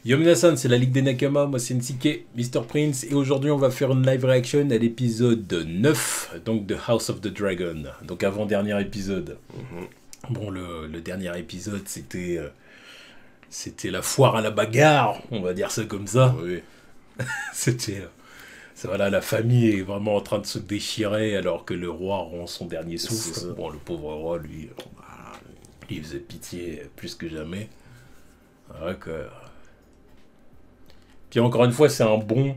Yo minasan, c'est la Ligue des Nakama, moi c'est Nsike, Mr. Prince, et aujourd'hui on va faire une live reaction à l'épisode 9, donc de House of the Dragon, donc avant-dernier épisode. Bon, le dernier épisode c'était la foire à la bagarre, on va dire ça comme ça. Oui. C'était... voilà, la famille est vraiment en train de se déchirer alors que le roi rend son dernier souffle. Bon, le pauvre roi, lui, il faisait pitié plus que jamais. Ouais, que... Puis encore une fois, c'est un bon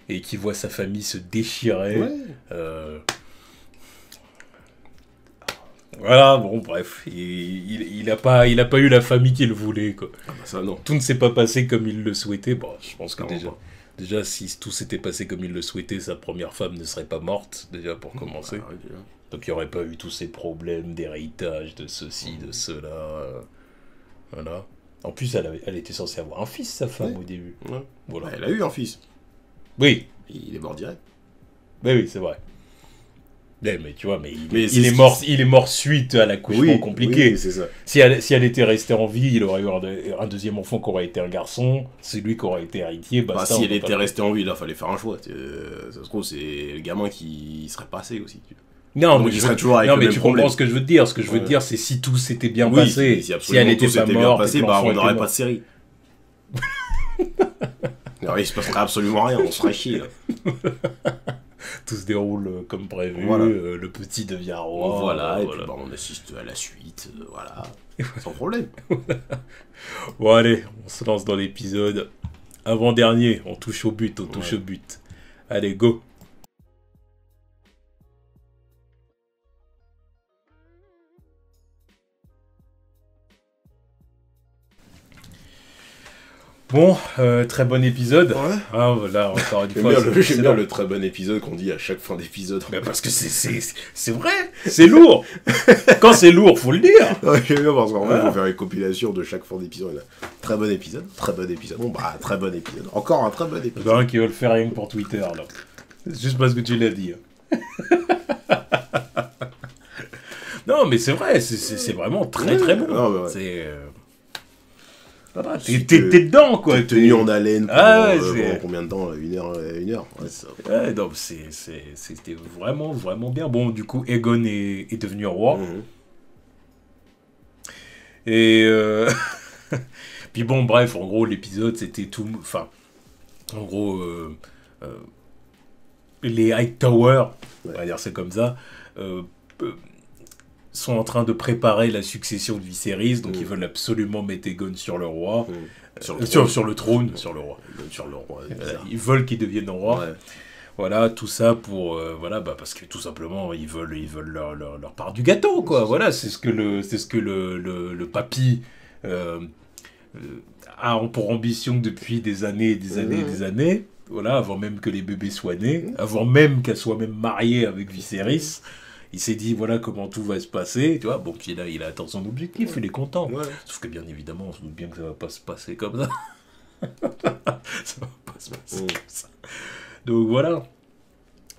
et qui voit sa famille se déchirer. Ouais. Voilà, bon, bref, il a pas eu la famille qu'il voulait, quoi. Ah bah ça, non. Tout ne s'est pas passé comme il le souhaitait. Bon, je pense que Clairement déjà, si tout s'était passé comme il le souhaitait, sa première femme ne serait pas morte, déjà, pour commencer. Ah, déjà. Donc il n'y aurait pas eu tous ces problèmes d'héritage, de ceci, de cela. Voilà. En plus, elle était censée avoir un fils, sa femme, au début. Ouais. Voilà. Bah, elle a eu un fils. Oui. Il est mort direct. Oui, c'est vrai. Mais tu vois, il est mort suite à l'accouchement compliqué. Oui, c'est ça. Si elle était restée en vie, il aurait eu un deuxième enfant qui aurait été un garçon. C'est lui qui aurait été héritier. Bah, si elle était restée en vie, là, fallait faire un choix. Ça se trouve, c'est le gamin qui serait passé aussi. Non, mais tu comprends ce que je veux te dire. Ce que je veux te dire, c'est si tout s'était bien passé, si elle était pas morte, bah, on n'aurait pas de série. Alors, il se passerait absolument rien, on serait chier. Tout se déroule comme prévu, voilà. Le petit devient roi. Voilà, et puis bah, on assiste à la suite, voilà, sans problème. Bon allez, on se lance dans l'épisode avant-dernier, on touche au but, au but. Allez, go. Bon, très bon épisode. Ouais. Ah, voilà, encore une fois. J'aime bien le très bon épisode qu'on dit à chaque fin d'épisode. Mais parce que c'est vrai, c'est lourd. Quand c'est lourd, faut le dire. Ouais, j'aime bien parce qu'en fait, il faut faire une compilation de chaque fin d'épisode. Très bon épisode, très bon épisode. Bon, bah, très bon épisode. Encore un très bon épisode. Il y en a un qui veut le faire rien que pour Twitter, là. Juste parce que tu l'as dit. Non, mais c'est vrai, c'est vraiment très très bon. Non, ouais. C'est... T'es dedans, quoi. T'es tenu en haleine pendant combien de temps? Une heure ouais, non, c'était vraiment, vraiment bien. Bon, du coup, Aegon est devenu roi. Et... Puis bon, bref, en gros, l'épisode, c'était tout... Enfin, en gros, les Hightower, on va dire c'est comme ça, sont en train de préparer la succession de Viserys, donc ils veulent absolument mettre Aegon sur le roi, sur le trône, sur le roi. Ils veulent qu'il devienne roi. Ouais. Voilà, tout ça pour voilà, bah, parce que tout simplement ils veulent leur part du gâteau, quoi. Voilà, c'est ce que le papy a pour ambition depuis des années et des années et des années. Voilà, avant même que les bébés soient nés, avant même qu'elle soit même mariée avec Viserys. Il s'est dit, voilà comment tout va se passer, tu vois. Bon, puis là, il a atteint son objectif, il est content. Ouais. Sauf que, bien évidemment, on se doute bien que ça va pas se passer comme ça. Ça va pas se passer comme ça. Donc, voilà.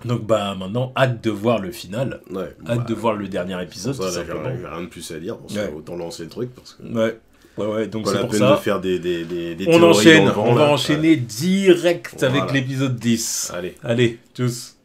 Donc, bah, maintenant, hâte de voir le final. Ouais, hâte de voir le dernier épisode. Ça, j'ai rien de plus à dire. Autant lancer le truc, parce que... Ouais, donc c'est pour ça. De faire des on enchaîne, on va enchaîner direct avec l'épisode 10. Allez, tchuss.